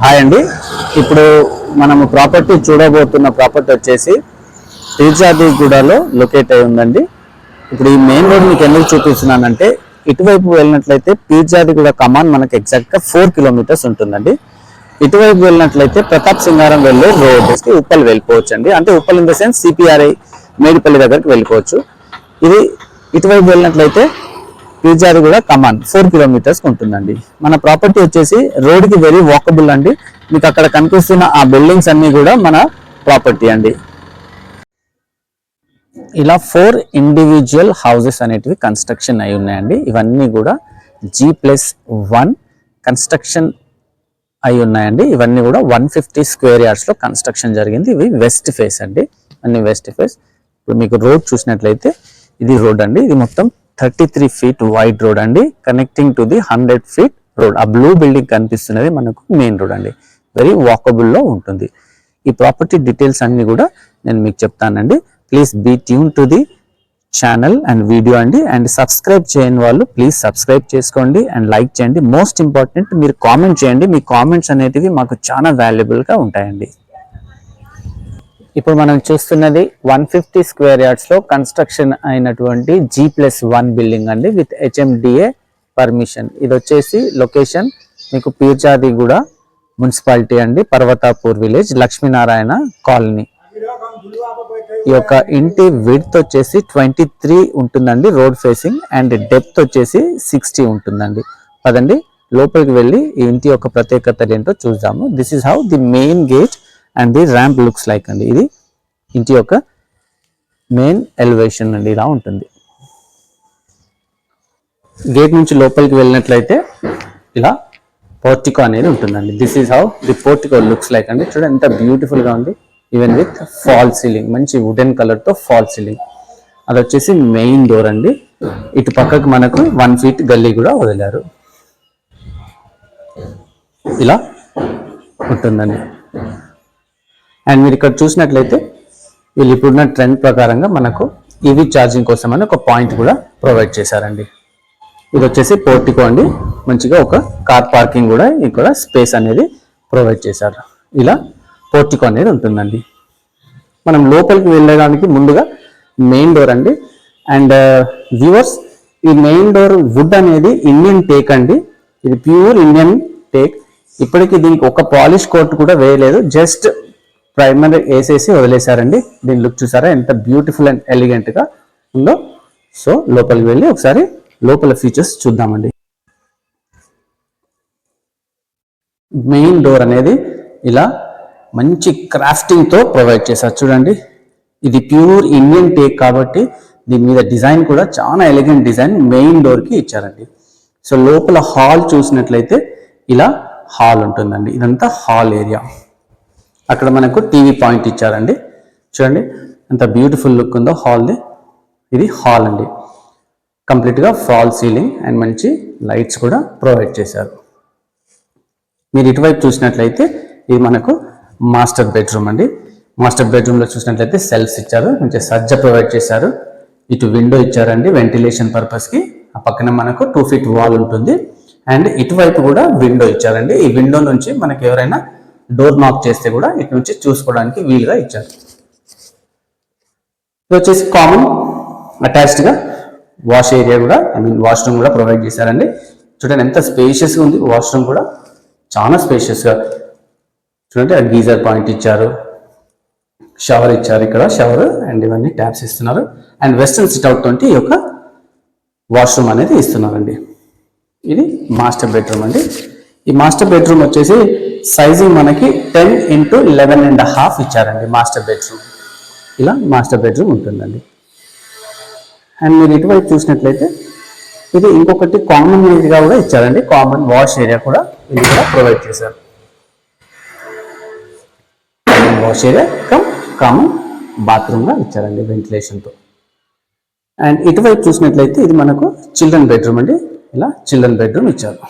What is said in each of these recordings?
Hi అండి. ఇప్పుడు మనము ప్రాపర్టీ చూడబోతున్న ప్రాపర్టీ వచ్చేసి పీర్జాదిగూడలో లొకేట్ అయి ఉందండి. ఇప్పుడు ఈ మెయిన్ రోడ్ మీకు ఎందుకు చూపిస్తున్నానంటే, ఇటువైపు వెళ్ళినట్లయితే పీర్జాదిగూడ కమాన్ మనకి ఎగ్జాక్ట్గా 4 కిలోమీటర్స్ ఉంటుందండి. ఇటువైపు వెళ్ళినట్లయితే ప్రతాప్ సింగారం వెళ్ళే రోడ్కి ఉప్పల్ వెళ్ళిపోవచ్చు అండి. అంటే Uppal in the sense CPRI Medipally దగ్గరికి వెళ్ళిపోవచ్చు. ఇది ఇటువైపు వెళ్ళినట్లయితే పీర్జాదిగూడ కమాన్ 4 కిలోమీటర్స్ ఉంటుందండి. మన ప్రాపర్టీ వచ్చేసి రోడ్ కి వెరీ వాకబుల్ అండి. మీకు అక్కడ కనిపిస్తున్న ఆ బిల్డింగ్స్ అన్ని కూడా మన ప్రాపర్టీ అండి. ఇలా 4 ఇండివిజువల్ హౌసెస్ అనేటివి కన్స్ట్రక్షన్ అయి ఉన్నాయండి. ఇవన్నీ కూడా G+1 కన్స్ట్రక్షన్ అయి ఉన్నాయండి. ఇవన్నీ కూడా 150 స్క్వేర్ యార్డ్స్ లో కన్స్ట్రక్షన్ జరిగింది. ఇవి వెస్ట్ ఫేస్ అండి, అన్ని వెస్ట్ ఫేస్. ఇప్పుడు మీకు రోడ్ చూసినట్లయితే ఇది రోడ్ అండి. ఇది మొత్తం 33 ఫీట్ వైడ్ రోడ్ అండి, connecting to the 100 feet road. ఆ బ్లూ బిల్డింగ్ కనిపిస్తున్నది మనకు మెయిన్ రోడ్ అండి. వెరీ వాకబుల్ లో ఉంటుంది. ఈ ప్రాపర్టీ డీటెయిల్స్ అన్ని కూడా నేను మీకు చెప్తానండి. Please be tune to the channel and video అండి. అండ్ సబ్స్క్రైబ్ చేయని వాళ్ళు ప్లీజ్ సబ్స్క్రైబ్ చేసుకోండి అండ్ లైక్ చేయండి. మోస్ట్ ఇంపార్టెంట్ మీరు కామెంట్ చేయండి. మీ కామెంట్స్ అనేటివి మాకు చాలా వాల్యుబుల్ గా ఉంటాయండి. ఇప్పుడు మనం చూస్తున్నది 150 స్క్వేర్ యార్డ్స్ లో కన్స్ట్రక్షన్ అయినటువంటి G+1 బిల్డింగ్ అండి, విత్ HMDA పర్మిషన్. ఇది వచ్చేసి లొకేషన్ మీకు పీర్జాదిగూడ మున్సిపాలిటీ అండి, పర్వతాపూర్ విలేజ్, లక్ష్మీనారాయణ కాలనీ. ఈ యొక్క ఇంటి విడ్త్ వచ్చేసి 23 ఉంటుందండి రోడ్ ఫేసింగ్, అండ్ డెప్త్ వచ్చేసి 60 ఉంటుందండి. పదండి లోపలికి వెళ్ళి ఈ ఇంటి యొక్క ప్రత్యేకతలు ఏంటో చూద్దాము. This is how the main gate and the ramp looks like అండి. ఇది ఇంటి యొక్క మెయిన్ ఎలివేషన్ అండి, ఇలా ఉంటుంది. గేట్ నుంచి లోపలికి వెళ్ళినట్లయితే ఇలా పోర్టికో అనేది ఉంటుందండి. This is how the portico looks like అండి. చూడండి ఎంత బ్యూటిఫుల్ గా ఉంది. ఈవెన్ విత్ ఫాల్ సీలింగ్, మంచి వుడెన్ కలర్ తో ఫాల్ సీలింగ్. అది వచ్చేసి మెయిన్ డోర్ అండి. ఇటు పక్కకు మనకు 1 ఫీట్ గల్లీ కూడా వదిలారు. ఇలా ఉంటుందండి. అండ్ మీరు ఇక్కడ చూసినట్లయితే వీళ్ళు ఇప్పుడున్న ట్రెండ్ ప్రకారంగా మనకు ఈవీ ఛార్జింగ్ కోసం అని ఒక పాయింట్ కూడా ప్రొవైడ్ చేశారండి. ఇది వచ్చేసి పోర్టికో అండి. మంచిగా ఒక కార్ పార్కింగ్ కూడా ఇక్కడ స్పేస్ అనేది ప్రొవైడ్ చేశారు. ఇలా పోర్టికో అనేది ఉంటుందండి. మనం లోపలికి వెళ్ళడానికి ముందుగా మెయిన్ డోర్ అండి. అండ్ వ్యూవర్స్, ఈ మెయిన్ డోర్ వుడ్ అనేది ఇండియన్ టేక్ అండి. ఇది ప్యూర్ ఇండియన్ టేక్. ఇప్పటికీ దీనికి ఒక పాలిష్ కోట్ కూడా వేయలేదు, జస్ట్ ప్రైమర్ వేసేసి వదిలేశారండి. దీని లుక్ చూసారా ఎంత బ్యూటిఫుల్ అండ్ ఎలిగెంట్ గా ఉందో. సో లోపలికి వెళ్ళి ఒకసారి లోపల ఫీచర్స్ చూద్దామండి. మెయిన్ డోర్ అనేది ఇలా మంచి క్రాఫ్టింగ్ తో ప్రొవైడ్ చేశారు. చూడండి, ఇది ప్యూర్ ఇండియన్ టేక్ కాబట్టి దీని మీద డిజైన్ కూడా చాలా ఎలిగెంట్ డిజైన్ మెయిన్ డోర్ కి ఇచ్చారండి. సో లోపల హాల్ చూసినట్లయితే ఇలా హాల్ ఉంటుందండి. ఇదంతా హాల్ ఏరియా. అక్కడ మనకు టీవీ పాయింట్ ఇచ్చారండి. చూడండి ఎంత బ్యూటిఫుల్ లుక్ ఉందో హాల్ది. ఇది హాల్ అండి. కంప్లీట్గా ఫాల్ సీలింగ్ అండ్ మంచి లైట్స్ కూడా ప్రొవైడ్ చేశారు. మీరు ఇటువైపు చూసినట్లయితే ఇది మనకు మాస్టర్ బెడ్రూమ్ అండి. మాస్టర్ బెడ్రూమ్లో చూసినట్లయితే సెల్ఫ్స్ ఇచ్చారు, మంచి సజ్జ ప్రొవైడ్ చేశారు. ఇటు విండో ఇచ్చారండి వెంటిలేషన్ పర్పస్కి. ఆ పక్కన మనకు 2 ఫీట్ వాల్ ఉంటుంది. అండ్ ఇటువైపు కూడా విండో ఇచ్చారండి. ఈ విండో నుంచి మనకి ఎవరైనా డోర్ నాక్ చేస్తే కూడా ఇటు నుంచి చూసుకోవడానికి వీలుగా ఇచ్చారు. ఇది వచ్చేసి కామన్ అటాచ్డ్ గా వాష్ ఏరియా కూడా, వాష్రూమ్ కూడా ప్రొవైడ్ చేశారండి. చూడండి ఎంత స్పేషియస్ గా ఉంది. వాష్రూమ్ కూడా చాలా స్పేషియస్ గా. చూడండి గీజర్ పాయింట్ ఇచ్చారు, షవర్ ఇచ్చారు, ఇక్కడ షవర్ అండ్ ఇవన్నీ ట్యాప్స్ ఇస్తున్నారు. అండ్ వెస్టర్న్ సిట్అవుట్ తోటి ఈ యొక్క వాష్రూమ్ అనేది ఇస్తున్నారండి. ఇది మాస్టర్ బెడ్రూమ్ అండి. ఈ మాస్టర్ బెడ్రూమ్ వచ్చేసి సైజింగ్ మనకి 10x11.5 ఇచ్చారండి మాస్టర్ బెడ్రూమ్. ఇలా మాస్టర్ బెడ్రూమ్ ఉంటుందండి. అండ్ మీరు ఇటువైపు చూసినట్లయితే ఇది ఇంకొకటి కామన్ ఏరియా కూడా ఇచ్చారండి. కామన్ వాష్ ఏరియా కూడా ఇది కూడా ప్రొవైడ్ చేశారు. వాష్ ఏరియా కామన్ బాత్రూమ్ గా ఇచ్చారండి వెంటిలేషన్తో. అండ్ ఇటువైపు చూసినట్లయితే ఇది మనకు చిల్డ్రన్ బెడ్రూమ్ అండి. ఇలా చిల్డ్రన్ బెడ్రూమ్ ఇచ్చారు.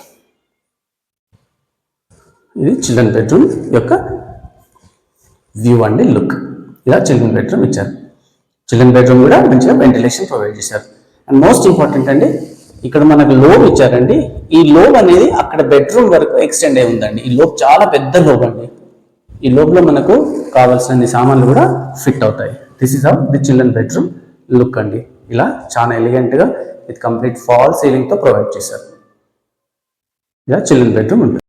ఇది చిల్డ్రన్ బెడ్రూమ్ యొక్క వ్యూ అండి, లుక్. ఇలా చిల్డ్రన్ బెడ్రూమ్ ఇచ్చారు. చిల్డ్రన్ బెడ్రూమ్ కూడా మంచిగా వెంటిలేషన్ ప్రొవైడ్ చేశారు. అండ్ మోస్ట్ ఇంపార్టెంట్ అండి, ఇక్కడ మనకు లోబ్ ఇచ్చారండి. ఈ లోబ్ అనేది అక్కడ బెడ్రూమ్ వరకు ఎక్స్టెండ్ అయి ఉందండి. ఈ లోబ్ చాలా పెద్ద లోబ్ అండి. ఈ లోబ్ లో మనకు కావాల్సిన సామాన్లు కూడా ఫిట్ అవుతాయి. This is how the children bedroom look అండి. ఇలా చాలా ఎలిగెంట్ గా విత్ కంప్లీట్ ఫాల్ సీలింగ్ తో ప్రొవైడ్ చేశారు. ఇలా చిల్డ్రన్ బెడ్రూమ్ ఉంటుంది.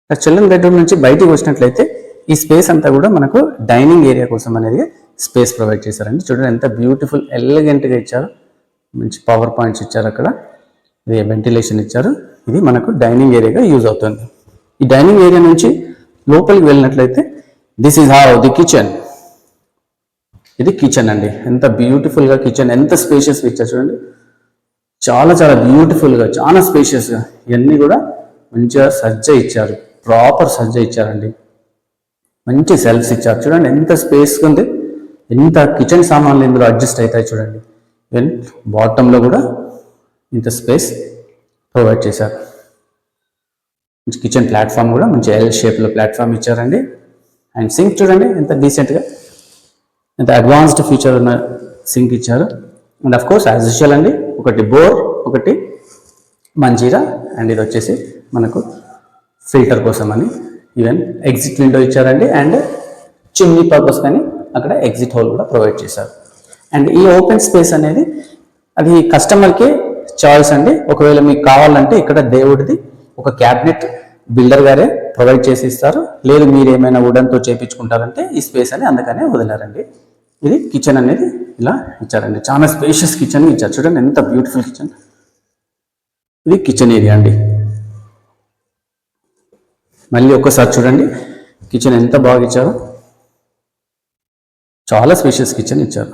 చిల్డ్రన్ బెడ్రూమ్ నుంచి బయటికి వచ్చినట్లయితే ఈ స్పేస్ అంతా కూడా మనకు డైనింగ్ ఏరియా కోసం అనేది స్పేస్ ప్రొవైడ్ చేశారండి. చూడండి ఎంత బ్యూటిఫుల్ ఎలిగెంట్గా ఇచ్చారు. మంచి పవర్ పాయింట్స్ ఇచ్చారు. అక్కడ ఇది వెంటిలేషన్ ఇచ్చారు. ఇది మనకు డైనింగ్ ఏరియాగా యూజ్ అవుతుంది. ఈ డైనింగ్ ఏరియా నుంచి లోపలికి వెళ్ళినట్లయితే this is how the kitchen. ఇది కిచెన్ అండి. ఎంత బ్యూటిఫుల్గా కిచెన్, ఎంత స్పేషియస్గా ఇచ్చారు చూడండి. చాలా చాలా బ్యూటిఫుల్గా, చాలా స్పేషియస్గా ఇవన్నీ కూడా మంచిగా సజ్జ ఇచ్చారు. ప్రాపర్ సజ్జ ఇచ్చారండి. మంచి సెల్ఫ్స్ ఇచ్చారు. చూడండి ఎంత స్పేస్ ఉంది, ఎంత కిచెన్ సామాన్లు ఇందులో అడ్జస్ట్ అవుతాయి చూడండి. ఈవెన్ బాటంలో కూడా ఇంత స్పేస్ ప్రొవైడ్ చేశారు. మంచి కిచెన్ ప్లాట్ఫామ్ కూడా మంచి ఎల్ షేప్లో ప్లాట్ఫామ్ ఇచ్చారండి. అండ్ సింక్ చూడండి ఎంత డీసెంట్గా, ఎంత అడ్వాన్స్డ్ ఫీచర్ ఉన్న సింక్ ఇచ్చారు. And of course as usual అండి, ఒకటి బోర్, ఒకటి మంజీరా, అండ్ ఇది వచ్చేసి మనకు ఫిల్టర్ కోసం అని ఈవెన్ ఎగ్జిట్ విండో ఇచ్చారండి. అండ్ చిమ్నీ పర్పస్ కానీ అక్కడ ఎగ్జిట్ హోల్ కూడా ప్రొవైడ్ చేశారు. అండ్ ఈ ఓపెన్ స్పేస్ అనేది అది కస్టమర్కి చాయిస్ అండి. ఒకవేళ మీకు కావాలంటే ఇక్కడ దేవుడిది ఒక క్యాబినెట్ బిల్డర్ గారే ప్రొవైడ్ చేసి ఇస్తారు. లేదు మీరు ఏమైనా వుడన్తో చేయించుకుంటారంటే ఈ స్పేస్ అని అందుకనే వదిలారండి. ఇది కిచెన్ అనేది ఇలా ఇచ్చారండి. చాలా స్పేషియస్ కిచెన్ ఇచ్చారు. చూడండి ఎంత బ్యూటిఫుల్ కిచెన్. ఇది కిచెన్ ఏరియా అండి. మళ్ళీ ఒక్కసారి చూడండి కిచెన్ ఎంత బాగా ఇచ్చారో. చాలా స్పేషియస్ కిచెన్ ఇచ్చారు.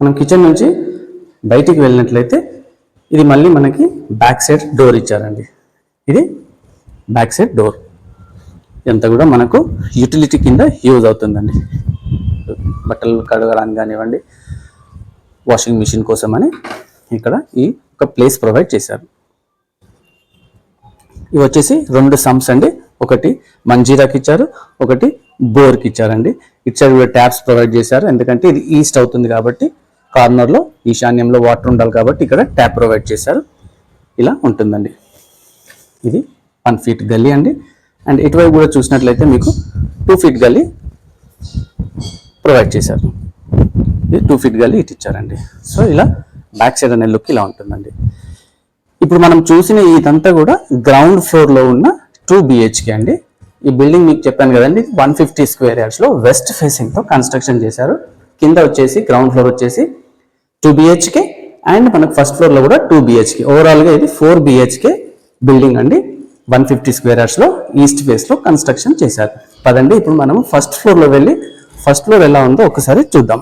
మనం కిచెన్ నుంచి బయటికి వెళ్ళినట్లయితే ఇది మళ్ళీ మనకి బ్యాక్ సైడ్ డోర్ ఇచ్చారండి. ఇది బ్యాక్ సైడ్ డోర్. ఇదంతా కూడా మనకు యూటిలిటీ కింద యూజ్ అవుతుందండి. బట్టలు కడగడానికి కానివ్వండి, వాషింగ్ మిషన్ కోసం అని ఇక్కడ ఈ ఒక ప్లేస్ ప్రొవైడ్ చేశారు. ఇవి వచ్చేసి 2 సంప్స్ అండి. ఒకటి మంజీరాకి ఇచ్చారు, ఒకటి బోర్కి ఇచ్చారండి. ఇటు సైడ్ కూడా ట్యాప్స్ ప్రొవైడ్ చేశారు. ఎందుకంటే ఇది ఈస్ట్ అవుతుంది కాబట్టి కార్నర్లో ఈశాన్యంలో వాటర్ ఉండాలి కాబట్టి ఇక్కడ ట్యాప్ ప్రొవైడ్ చేశారు. ఇలా ఉంటుందండి. ఇది 1 ఫీట్ గల్లీ అండి. అండ్ ఇటువైపు కూడా చూసినట్లయితే మీకు 2 ఫీట్ గల్లీ ప్రొవైడ్ చేశారు. ఇది 2 ఫీట్ గల్లీ ఇటు ఇచ్చారండి. సో ఇలా బ్యాక్ సైడ్ అనే లుక్ ఇలా ఉంటుందండి. ఇప్పుడు మనం చూసిన ఇదంతా కూడా గ్రౌండ్ ఫ్లోర్లో ఉన్న 2 BHK అండి. ఈ బిల్డింగ్ మీకు చెప్పాను కదండి, 150 స్క్వేర్ యార్డ్స్లో వెస్ట్ ఫేసింగ్తో కన్స్ట్రక్షన్ చేశారు. కింద వచ్చేసి గ్రౌండ్ ఫ్లోర్ వచ్చేసి 2 BHK అండ్ మనకు ఫస్ట్ ఫ్లోర్లో కూడా 2 BHK. ఓవరాల్గా ఇది 4 BHK బిల్డింగ్ అండి. 150 స్క్వేర్ యార్డ్స్లో ఈస్ట్ ఫేస్లో కన్స్ట్రక్షన్ చేశారు. పదండి ఇప్పుడు మనం ఫస్ట్ ఫ్లోర్లో వెళ్ళి ఫస్ట్ ఫ్లోర్ ఎలా ఉందో ఒకసారి చూద్దాం.